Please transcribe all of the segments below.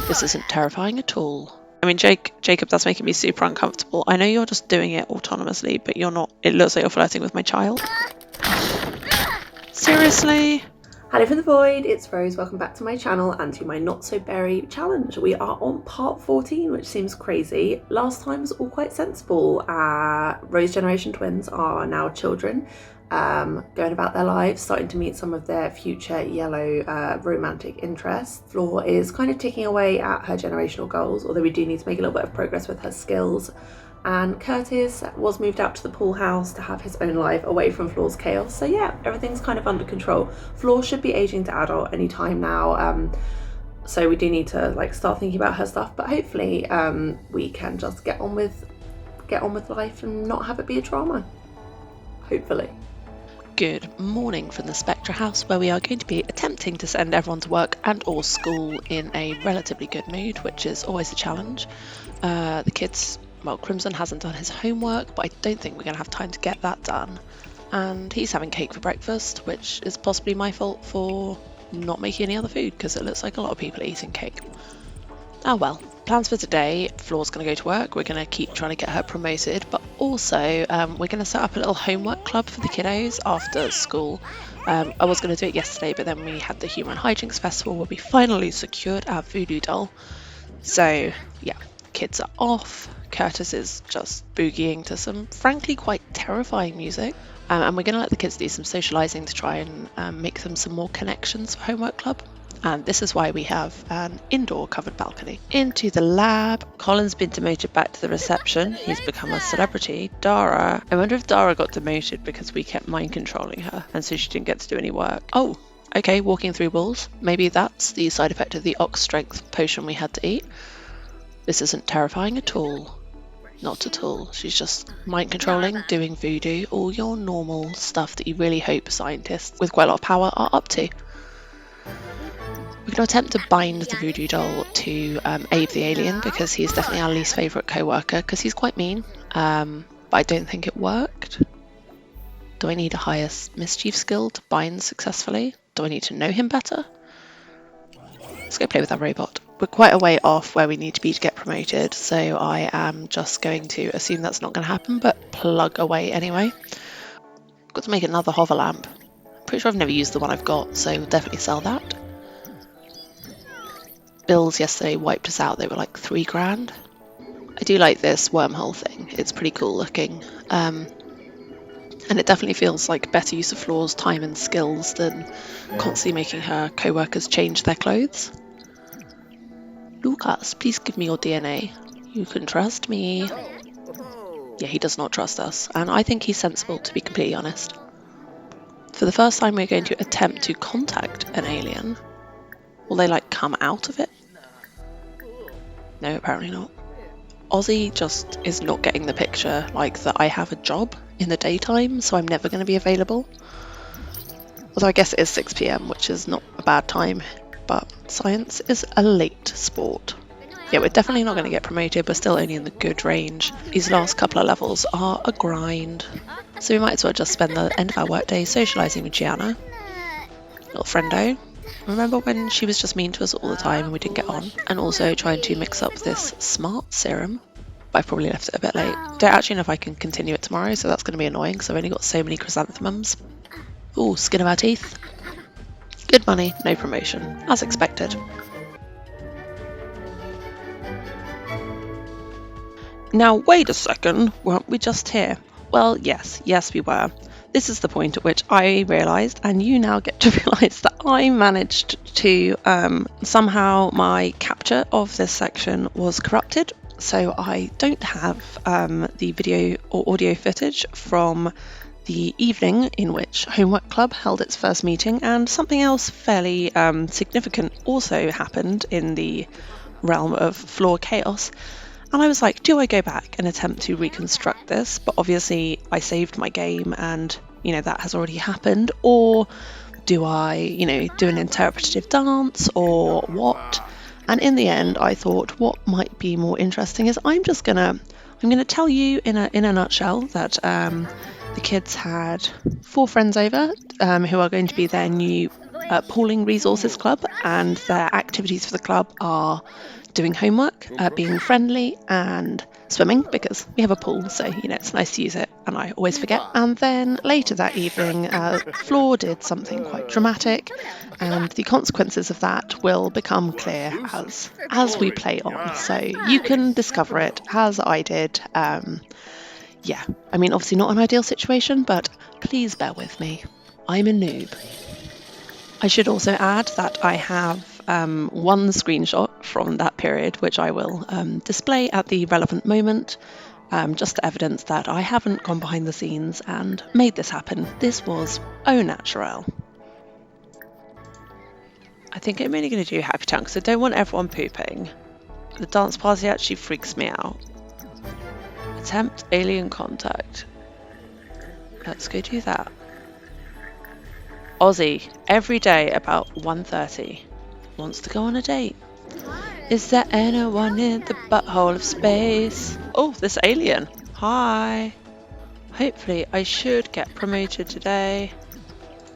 This isn't terrifying at all. I mean, Jacob, that's making me super uncomfortable. I know you're just doing it autonomously, but you're not. It looks like you're flirting with my child. Seriously? Hello from the void, it's Rose. Welcome back to my channel and to my not so berry challenge. We are on part 14, which seems crazy. Last time was all quite sensible. Rose generation twins are now children, going about their lives, starting to meet some of their future yellow romantic interests. Flore is kind of ticking away at her generational goals, although we do need to make a little bit of progress with her skills. And Curtis was moved out to the pool house to have his own life away from Flore's chaos. So yeah, everything's kind of under control. Flore should be aging to adult any time now. So we do need to start thinking about her stuff, but hopefully we can just get on with life and not have it be a drama. Hopefully. Good morning from the Spectra house, where we are going to be attempting to send everyone to work and or school in a relatively good mood, which is always a challenge. The kids, well, Crimson hasn't done his homework, but I don't think we're going to have time to get that done. And he's having cake for breakfast, which is possibly my fault for not making any other food, because it looks like a lot of people are eating cake. Oh well, plans for today: Flore's going to go to work, we're going to keep trying to get her promoted, but also we're going to set up a little homework club for the kiddos after school. I was going to do it yesterday, but then we had the Human Hijinks Festival where we finally secured our voodoo doll. So yeah, kids are off. Curtis is just boogieing to some frankly quite terrifying music, and we're going to let the kids do some socialising to try and make them some more connections for homework club. And this is why we have an indoor covered balcony. Into the lab. Colin's been demoted back to the reception. He's become a celebrity. Dara, I wonder if Dara got demoted because we kept mind controlling her and so she didn't get to do any work. Oh, okay, walking through walls. Maybe that's the side effect of the ox strength potion we had to eat. This isn't terrifying at all. Not at all. She's just mind controlling, doing voodoo, all your normal stuff that you really hope scientists with quite a lot of power are up to. We're going to attempt to bind the voodoo doll to Abe the alien, because he's definitely our least favourite co-worker, because he's quite mean, but I don't think it worked. Do I need a higher mischief skill to bind successfully? Do I need to know him better? Let's go play with our robot. We're quite a way off where we need to be to get promoted, so I am just going to assume that's not going to happen, but plug away anyway. Got to make another hover lamp. Pretty sure I've never used the one I've got, so we'll definitely sell that. Bills yesterday wiped us out. They were like £3,000. I do like this wormhole thing. It's pretty cool looking. And it definitely feels like better use of Flore's time and skills than constantly making her co-workers change their clothes. Lucas, please give me your DNA. You can trust me. Yeah, he does not trust us, and I think he's sensible, to be completely honest. For the first time, we're going to attempt to contact an alien. Will they come out of it? No, apparently not. Ozzy just is not getting the picture, that I have a job in the daytime, so I'm never going to be available. Although I guess it is 6 PM, which is not a bad time, but science is a late sport. Yeah, we're definitely not going to get promoted, we're still only in the good range. These last couple of levels are a grind, so we might as well just spend the end of our workday socialising with Gianna. Little friendo. Remember when she was just mean to us all the time and we didn't get on? And also trying to mix up this smart serum, but I've probably left it a bit late. Don't actually know if I can continue it tomorrow, so that's going to be annoying because I've only got so many chrysanthemums. Ooh, skin of our teeth. Good money, no promotion, as expected. Now wait a second, weren't we just here? Well, yes we were. This is the point at which I realised, and you now get to realise, that I managed to somehow my capture of this section was corrupted, so I don't have the video or audio footage from the evening in which Homework Club held its first meeting, and something else fairly significant also happened in the realm of Flore chaos. And I was like, do I go back and attempt to reconstruct this? But obviously I saved my game and, that has already happened. Or do I, do an interpretative dance or what? And in the end, I thought what might be more interesting is I'm going to tell you in a nutshell that the kids had 4 friends over who are going to be their new Pooling Resources Club, and their activities for the club are doing homework, being friendly, and swimming, because we have a pool, so it's nice to use it, and I always forget. And then later that evening, Flore did something quite dramatic, and the consequences of that will become clear as we play on. So you can discover it as I did. Yeah, I mean, obviously not an ideal situation, but please bear with me. I'm a noob. I should also add that I have one screenshot from that period, which I will display at the relevant moment, just to evidence that I haven't gone behind the scenes and made this happen. This was au naturel. I think I'm only going to do Happy Town because I don't want everyone pooping. The dance party actually freaks me out. Attempt alien contact. Let's go do that. Ozzy, every day about 1:30, wants to go on a date. Is there anyone in the butthole of space? Oh, this alien. Hi. Hopefully I should get promoted today.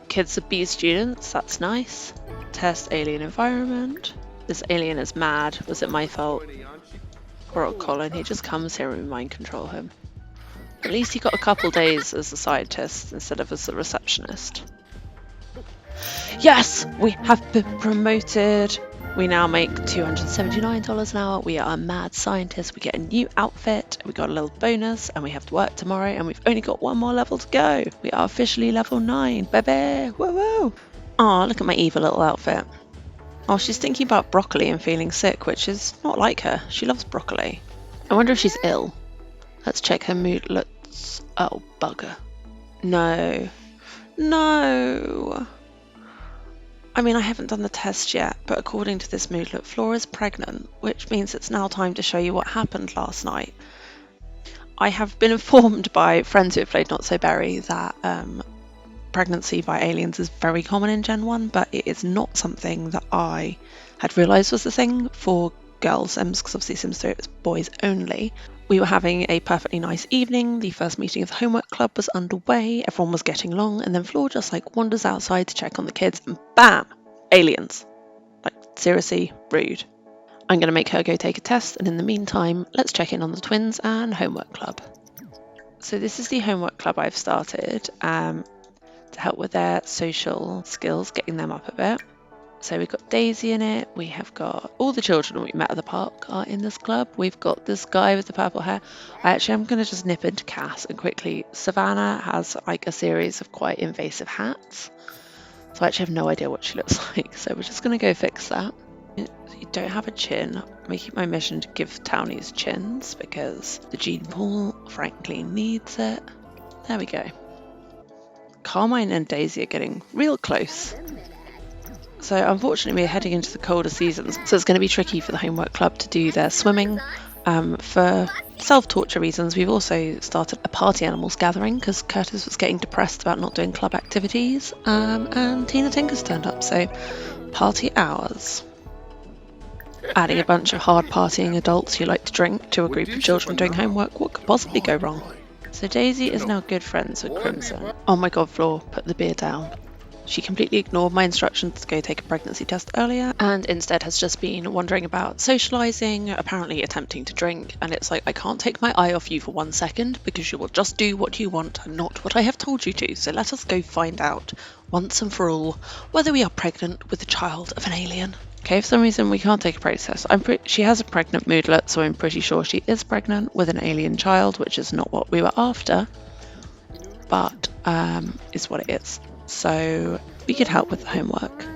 Kids are B students, that's nice. Test alien environment. This alien is mad. Was it my fault? Poor old Colin, he just comes here and we mind control him. At least he got a couple days as a scientist instead of as a receptionist. Yes, we have been promoted. We now make $279 an hour. We are a mad scientist. We get a new outfit. We got a little bonus, and we have to work tomorrow. And we've only got one more level to go. We are officially level 9, baby. Woo woo! Oh, look at my evil little outfit. Oh, she's thinking about broccoli and feeling sick, which is not like her. She loves broccoli. I wonder if she's ill. Let's check her mood. Oh, bugger. No. No. I mean, I haven't done the test yet, but according to this moodlet, Flore is pregnant, which means it's now time to show you what happened last night. I have been informed by friends who have played Not So Berry that pregnancy by aliens is very common in Gen 1, but it is not something that I had realised was the thing for girls, because obviously Sims 3 it was boys only. We were having a perfectly nice evening. The first meeting of the homework club was underway. Everyone was getting along, and then Flore just wanders outside to check on the kids, and bam! Aliens. Seriously, rude. I'm going to make her go take a test, and in the meantime, let's check in on the twins and homework club. So this is the homework club I've started to help with their social skills, getting them up a bit. So we've got Daisy in it, we have got all the children we met at the park are in this club. We've got this guy with the purple hair. I'm going to just nip into Cass and quickly. Savannah has a series of quite invasive hats. So I actually have no idea what she looks like. So we're just going to go fix that. You don't have a chin. I'm making my mission to give townies chins because the gene pool frankly needs it. There we go. Carmine and Daisy are getting real close. So unfortunately we're heading into the colder seasons, so it's going to be tricky for the homework club to do their swimming. For self-torture reasons, we've also started a party animals gathering because Curtis was getting depressed about not doing club activities, and Tina Tinker's turned up, so party hours. Adding a bunch of hard partying adults who like to drink to a group of children doing homework, what could possibly go wrong? So Daisy is now good friends with Crimson. Oh my god, Flore, put the beer down. She completely ignored my instructions to go take a pregnancy test earlier and instead has just been wandering about socialising, apparently attempting to drink, and it's I can't take my eye off you for 1 second because you will just do what you want and not what I have told you to, so let us go find out, once and for all, whether we are pregnant with the child of an alien. Okay, for some reason we can't take a pregnancy test. She has a pregnant moodlet, so I'm pretty sure she is pregnant with an alien child, which is not what we were after, but is what it is. So we could help with the homework.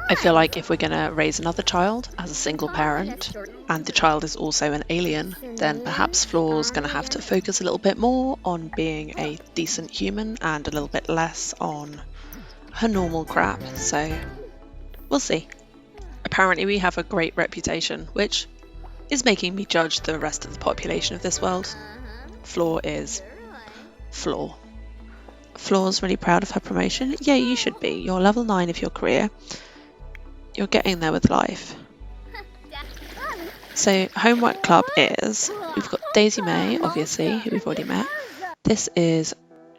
I feel like if we're going to raise another child as a single parent and the child is also an alien, then perhaps Flore's going to have to focus a little bit more on being a decent human and a little bit less on her normal crap, so we'll see. Apparently we have a great reputation, which is making me judge the rest of the population of this world. Flore is Flore. Flore's really proud of her promotion. Yeah, you should be. You're level 9 of your career. You're getting there with life. So homework club is, we've got Daisy May, obviously, who we've already met. This is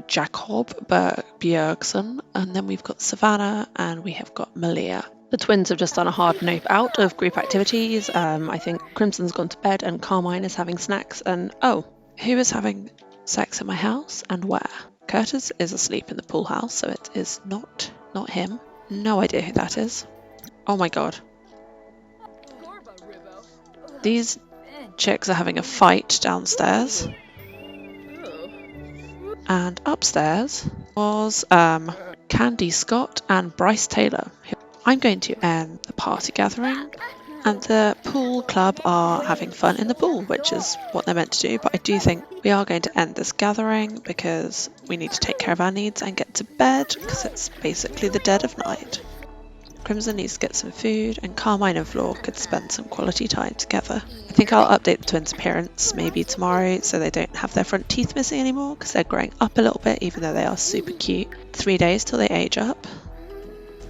Jacob Bjergsen, and then we've got Savannah, and we have got Malia. The twins have just done a hard nope out of group activities. I think Crimson's gone to bed and Carmine is having snacks, and oh, who is having sex in my house and where? Curtis is asleep in the pool house, so it is not him. No idea who that is. Oh my god. These chicks are having a fight downstairs. And upstairs was Candy Scott and Bryce Taylor. I'm going to end the party gathering, and the pool club are having fun in the pool, which is what they're meant to do, but I do think we are going to end this gathering because we need to take care of our needs and get to bed because it's basically the dead of night. Crimson needs to get some food, and Carmine and Flore could spend some quality time together. I think I'll update the twins' appearance maybe tomorrow so they don't have their front teeth missing anymore because they're growing up a little bit even though they are super cute. 3 days till they age up.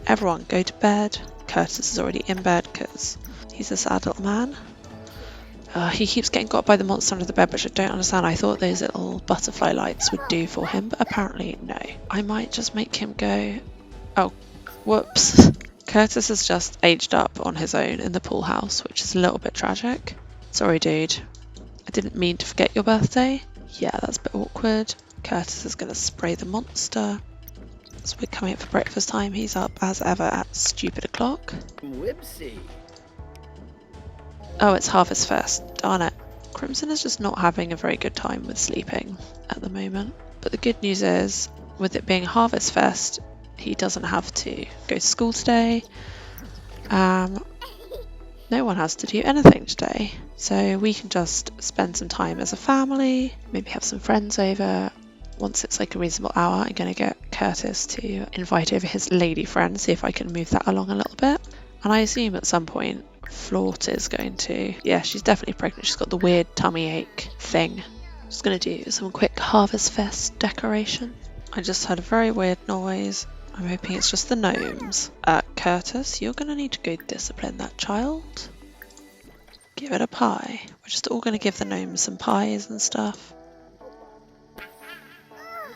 Everyone go to bed. Curtis is already in bed because he's a sad little man. He keeps getting got by the monster under the bed, which I don't understand. I thought those little butterfly lights would do for him, but apparently no. I might just make him go... Oh, whoops. Curtis has just aged up on his own in the pool house, which is a little bit tragic. Sorry, dude. I didn't mean to forget your birthday. Yeah, that's a bit awkward. Curtis is going to spray the monster. So we're coming up for breakfast time. He's up as ever at stupid o'clock. Whoopsie. Oh, it's Harvest Fest. Darn it. Crimson is just not having a very good time with sleeping at the moment. But the good news is, with it being Harvest Fest, he doesn't have to go to school today. No one has to do anything today. So we can just spend some time as a family, maybe have some friends over. Once it's like a reasonable hour, I'm going to get Curtis to invite over his lady friend, see if I can move that along a little bit. And I assume at some point Flore is going to... Yeah, she's definitely pregnant. She's got the weird tummy ache thing. Just going to do some quick Harvest Fest decoration. I just heard a very weird noise. I'm hoping it's just the gnomes. Curtis, you're going to need to go discipline that child. Give it a pie. We're just all going to give the gnomes some pies and stuff.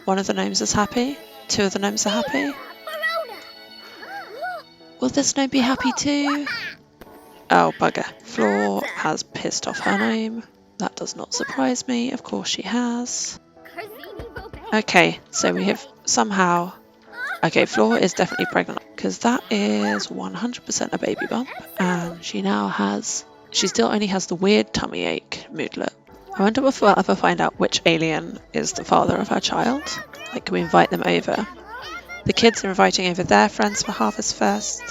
One of the gnomes is happy. 2 of the gnomes are happy. Will this gnome be happy too? Oh, bugger. Flore has pissed off her gnome. That does not surprise me. Of course she has. Okay, so we have somehow... Okay, Flore is definitely pregnant because that is 100% a baby bump, and she now has... She still only has the weird tummy ache moodlet. I wonder if we'll ever find out which alien is the father of our child. Like, can we invite them over? The kids are inviting over their friends for Harvest Fest.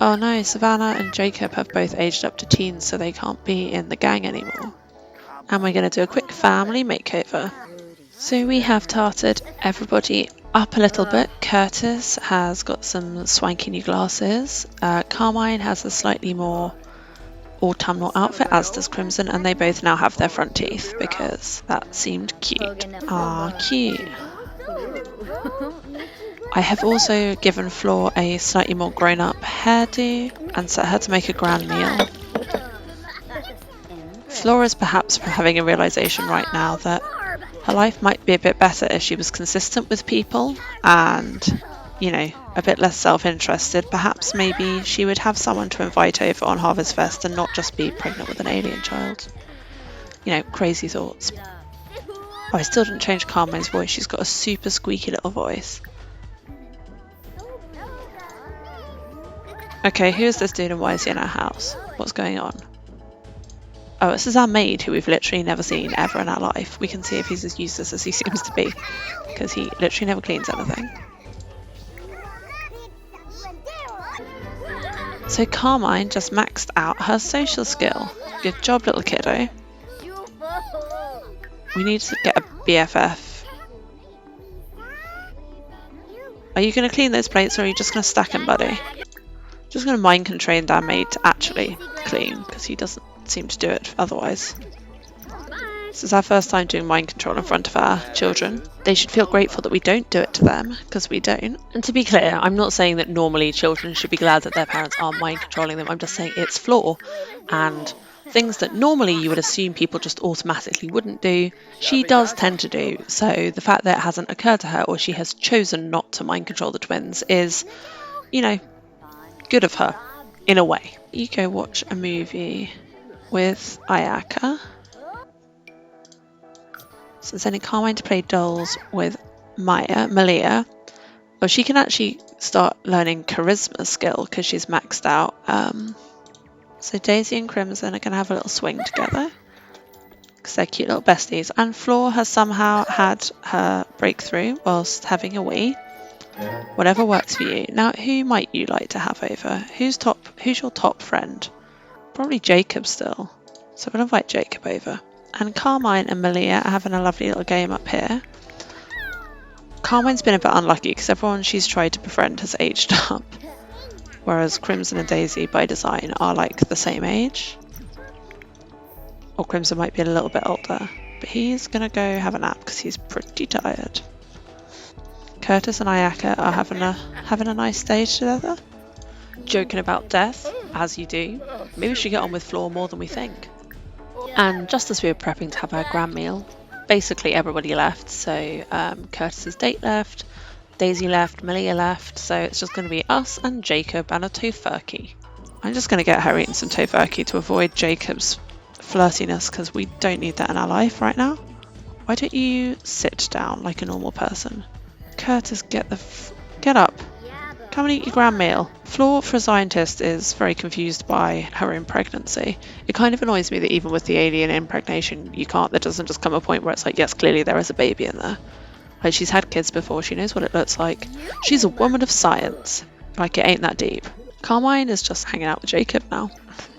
Oh no, Savannah and Jacob have both aged up to teens, so they can't be in the gang anymore. And we're going to do a quick family makeover. So we have tarted everybody up a little bit. Curtis has got some swanky new glasses. Carmine has a slightly more autumnal outfit, as does Crimson, and they both now have their front teeth because that seemed cute. Ah, cute. I have also given Flore a slightly more grown-up hairdo and set her to make a grand meal. Flore is perhaps having a realisation right now that her life might be a bit better if she was consistent with people and, you know, a bit less self-interested. Perhaps maybe she would have someone to invite over on Harvest Fest and not just be pregnant with an alien child. You know, crazy thoughts. Oh, I still didn't change Carmine's voice. She's got a super squeaky little voice. Okay, who is this dude and why is he in our house? What's going on? Oh, this is our maid who we've literally never seen ever in our life. We can see if he's as useless as he seems to be, because he literally never cleans anything. So Carmine just maxed out her social skill. Good job, little kiddo. We need to get a BFF. Are you going to clean those plates or are you just going to stack them, buddy? Just going to mind constrain our maid to actually clean, because he doesn't seem to do it otherwise. This is our first time doing mind control in front of our children. They should feel grateful that we don't do it to them, because we don't. And to be clear, I'm not saying that normally children should be glad that their parents are mind controlling them. I'm just saying it's Flore, and Things that normally you would assume people just automatically wouldn't do, she does tend to do. So the fact that it hasn't occurred to her, or she has chosen not to mind control the twins, is, you know, good of her, in a way. You go watch a movie with Ayaka. So sending Carmine to play dolls with Malia. Well, she can actually start learning charisma skill because she's maxed out. So Daisy and Crimson are going to have a little swing together because they're cute little besties. And Flore has somehow had her breakthrough whilst having a wee. Whatever works for you. Now, who might you like to have over? Who's your top friend? Probably Jacob still. So we'll invite Jacob over. And Carmine and Malia are having a lovely little game up here. Carmine's been a bit unlucky because everyone she's tried to befriend has aged up. Whereas Crimson and Daisy, by design, are like the same age. Or Crimson might be a little bit older. But he's going to go have a nap because he's pretty tired. Curtis and Ayaka are having a nice day together. Joking about death, as you do. Maybe we should get on with Flore more than we think. And just as we were prepping to have our grand meal, basically everybody left. So Curtis's date left, Daisy left, Malia left. So it's just going to be us and Jacob and a tofurkey. I'm just going to get her eating some tofurkey to avoid Jacob's flirtiness because we don't need that in our life right now. Why don't you sit down like a normal person? Curtis, get up. Come and eat your grand meal. Flore, for a scientist, is very confused by her own pregnancy. It kind of annoys me that even with the alien impregnation, there doesn't just come a point where it's like, yes, clearly there is a baby in there. Like, she's had kids before, she knows what it looks like. She's a woman of science. Like, it ain't that deep. Carmine is just hanging out with Jacob now.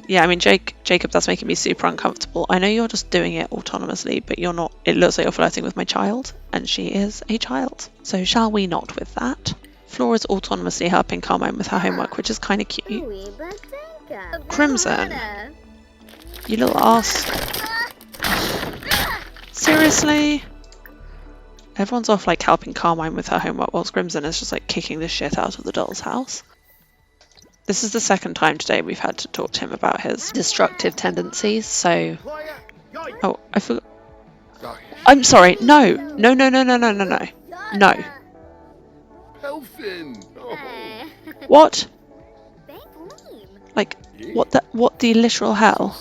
Yeah, I mean, Jacob, that's making me super uncomfortable. I know you're just doing it autonomously, but you're not. It looks like you're flirting with my child, and she is a child. So shall we not with that? Flore is autonomously helping Carmine with her homework, which is kind of cute. Crimson, you little ass. Seriously? Everyone's off like helping Carmine with her homework whilst Crimson is just like kicking the shit out of the doll's house. This is the second time today we've had to talk to him about his destructive tendencies, so... Oh, I forgot. I'm sorry, no. No. No. What? Like, what the literal hell?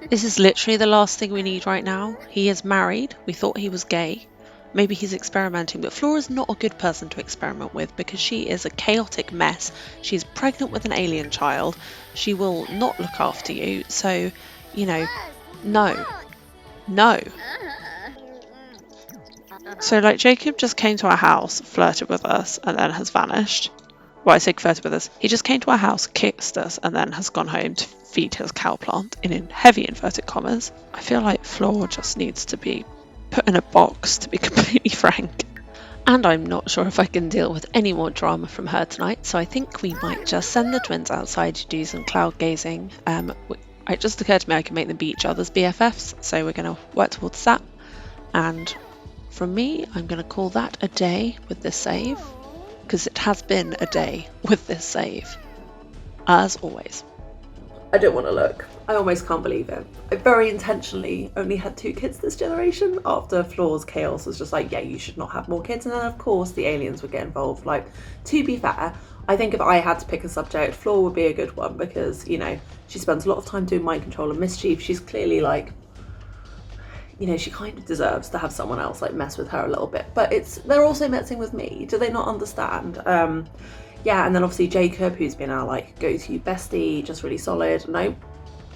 This is literally the last thing we need right now. He is married. We thought he was gay. Maybe he's experimenting, but Flore is not a good person to experiment with because she is a chaotic mess. She's pregnant with an alien child. She will not look after you. So, no. So, like, Jacob just came to our house, flirted with us, and then has vanished. Well, I say flirted with us. He just came to our house, kissed us, and then has gone home to feed his cow plant, in heavy inverted commas. I feel like Flore just needs to be put in a box, to be completely frank. And I'm not sure if I can deal with any more drama from her tonight, so I think we might just send the twins outside to do some cloud gazing. It just occurred to me I can make them be each other's BFFs, so we're going to work towards that. And from me, I'm going to call that a day with this save, because it has been a day with this save, as always. I don't want to look. I almost can't believe it. I very intentionally only had 2 kids this generation after Flore's chaos was just like, yeah, you should not have more kids. And then, of course, the aliens would get involved. Like, to be fair, I think if I had to pick a subject, Flore would be a good one because, she spends a lot of time doing mind control and mischief. She's clearly like, she kind of deserves to have someone else like mess with her a little bit. But they're also messing with me. Do they not understand? Yeah, and then obviously Jacob, who's been our like go-to bestie, just really solid. Nope.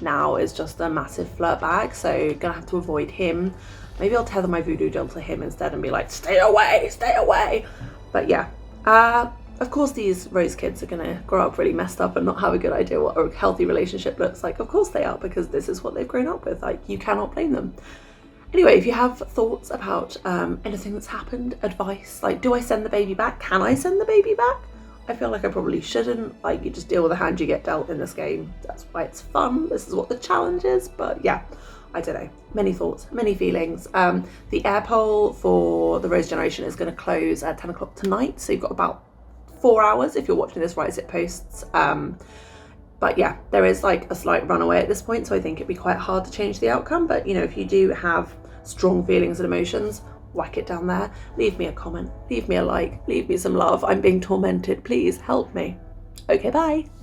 Now is just a massive flirt bag, so gonna have to avoid him. Maybe I'll tether my voodoo doll to him instead and be like, stay away. But yeah, of course these Rose kids are gonna grow up really messed up and not have a good idea what a healthy relationship looks like. Of course they are, because this is what they've grown up with. Like, you cannot blame them. Anyway, if you have thoughts about anything that's happened, advice, like, do I send the baby back? Can I send the baby back? I feel like I probably shouldn't. Like, you just deal with the hand you get dealt in this game. That's why it's fun. This is what the challenge is. But yeah, I don't know. Many thoughts, many feelings. The air poll for the Rose generation is going to close at 10 o'clock tonight. So you've got about 4 hours if you're watching this right as it posts. But yeah, there is like a slight runaway at this point, so I think it'd be quite hard to change the outcome. But you know, if you do have strong feelings and emotions, whack it down there. Leave me a comment, leave me a like, leave me some love. I'm being tormented. Please help me. Okay, bye.